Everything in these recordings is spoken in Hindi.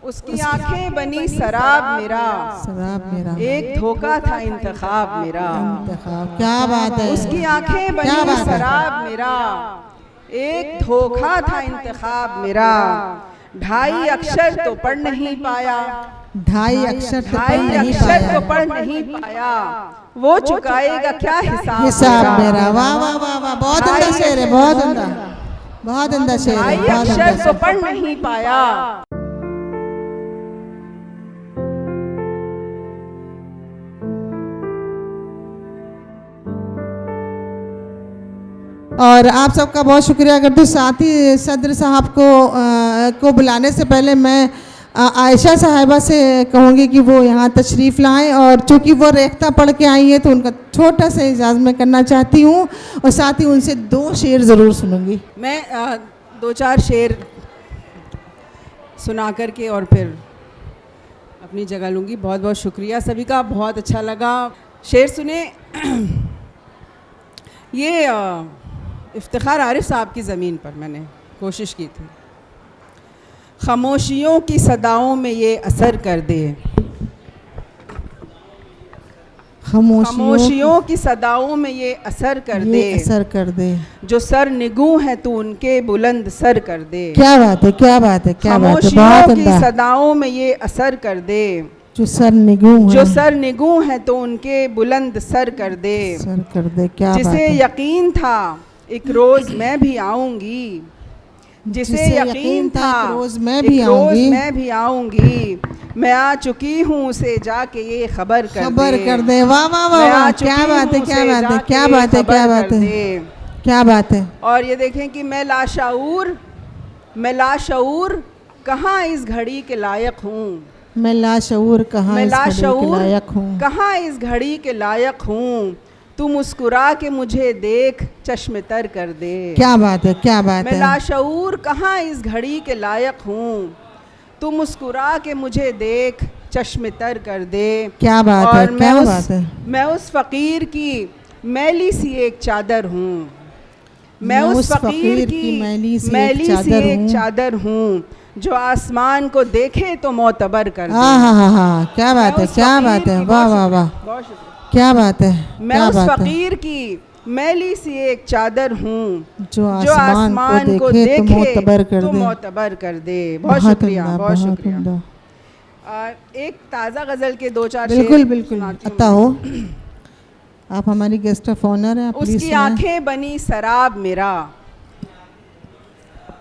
उसकी आंखें बनी शराब मेरा, शराब मेरा, एक धोखा था इंतखाब मेरा। इंतखाब, क्या बात है। उसकी आंखें बनी शराब मेरा, एक धोखा था इंतखाब मेरा। 2.5 अक्षर तो पढ़ नहीं पाया, 2.5 अक्षर तो पढ़ नहीं पाया। वो चुकाएगा क्या हिसाब मेरा। वाह वाह वाह वाह, बहुत उम्दा शेर है, बहुत उम्दा, बहुत उम्दा शेर है। 2.5 अक्षर तो पढ़ नहीं पाया। और आप सबका बहुत शुक्रिया करती हूँ। साथ ही सदर साहब को बुलाने से पहले मैं आयशा साहिबा से कहूँगी कि वो यहाँ तशरीफ़ लाएं, और चूँकि वो रेख्ता पढ़ के आई है तो उनका छोटा सा इजाज़ मैं करना चाहती हूँ, और साथ ही उनसे 2 शेर ज़रूर सुनूंगी। मैं 2-4 शेर सुना करके और फिर अपनी जगह लूँगी। बहुत बहुत शुक्रिया सभी का, बहुत अच्छा लगा। शेर सुने। ये इफ्तिखार आरिफ साहब की ज़मीन पर मैंने कोशिश की थी। खामोशियों की सदाओं में ये असर कर दे, खामोशियों की सदाओं में ये असर कर दे, असर कर दे। जो सर निगू है तो उनके बुलंद सर कर दे। क्या बात है, क्या बात है, क्या बात है। खामोशियों की सदाओं में ये असर कर दे, जो सर निगू है तो उनके बुलंद सर कर दे। क्या जिसे यकीन था एक रोज़ मैं भी आऊँगी, जिसे यकीन था रोज़ मैं भी आऊँगी। मैं आ चुकी हूँ उसे जाके ये खबर कर दे। वाह वाह वाह, क्या बात है, क्या बात है, क्या बात है, क्या बात है, क्या बात है। और ये देखें कि मैं लाशऊर कहाँ इस घड़ी के लायक हूँ, मैं लाशऊर कहाँ इस घड़ी के लायक हूँ। तू मुस्कुरा के मुझे देख चश्मे तर कर दे। क्या बात है, क्या बात है। मैं लाशऊर कहाँ इस घड़ी के लायक हूँ, तू मुस्कुरा के मुझे देख चश्मे तर कर दे। क्या बात है, क्या बात है। मैं उस फ़कीर की मैली सी एक चादर हूँ, मैं उस फ़कीर की मैली सी एक चादर हूँ, जो आसमान को देखे तो मोतबर कर दे। हाँ, क्या बात है, क्या बात है। वाह वाह वाह, क्या बात है। मैं उस फ़कीर की मैली सी एक चादर हूँ, जो आसमान को देखे तो मोतबर कर दे। बहुत शुक्रिया, बहुत शुक्रिया। एक ताज़ा गज़ल के 2-4 शेर बिल्कुल अता हो। आप हमारी गेस्ट ऑफ ऑनर हैं। उसकी आंखें बनी शराब मेरा,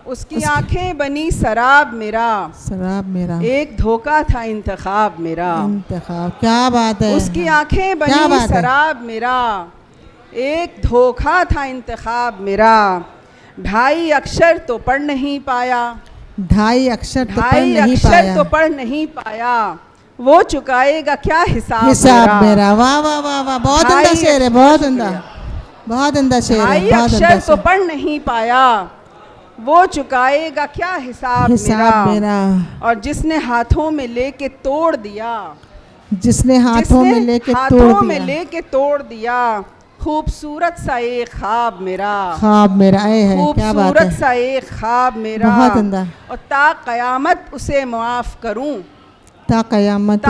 उसकी आंखें बनी शराब मेरा, एक धोखा था इंतखाब मेरा। क्या बात है। उसकी आंखें बनी शराब मेरा, एक धोखा था इंतखाब मेरा। 2.5 अक्षर तो पढ़ नहीं पाया, 2.5 अक्षर तो पढ़ नहीं पाया। वो चुकाएगा क्या हिसाब मेरा। वाह वाह वाह वाह, बहुत उम्दा शेर है, बहुत उम्दा, बहुत उम्दा शेर है। 2.5 अक्षर तो पढ़ नहीं पाया, वो चुकाएगा क्या हिसाब मेरा। और जिसने हाथों में लेके तोड़ दिया, तोड़ दिया, खूबसूरत सा एक ख्वाब मेरा, खूबसूरत सा एक ख्वाब मेरा। और ता क़यामत उसे मुआफ़ करूं, ता क़यामत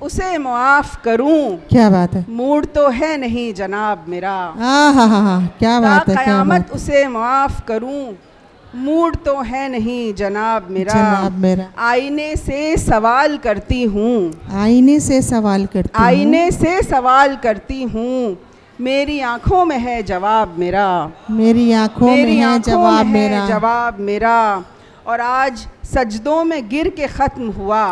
उसे मुआफ़ करूं। क्या बात है। मूड तो है नहीं जनाब मेरा। क्या बात है। क़यामत उसे मुआफ़ करूं, मूड तो है नहीं जनाब मेरा। आईने से सवाल करती हूँ, करती हूँ। मेरी आँखों में है जवाब मेरा, जवाब मेरा। और आज सजदों में गिर के ख़त्म हुआ,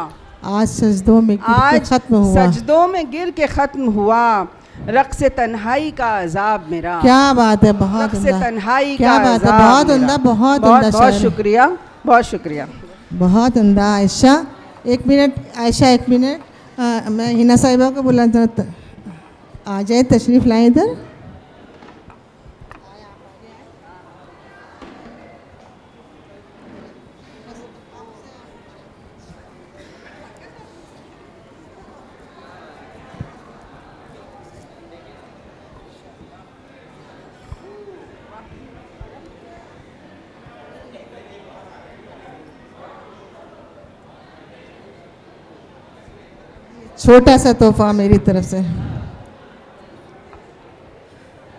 रक़्स तन्हाई का अज़ाब मेरा। क्या बात है, बहुत तन्हाई क्या का बात है। बहुत उम्दा, बहुत शुक्रिया, बहुत शुक्रिया, बहुत उम्दा। Ayesha 1 minute, Ayesha 1 minute. मैं हिना साहिबा को बुलाता, आ जाए, तशरीफ़ लाएं इधर। छोटा सा तोहफा मेरी तरफ से।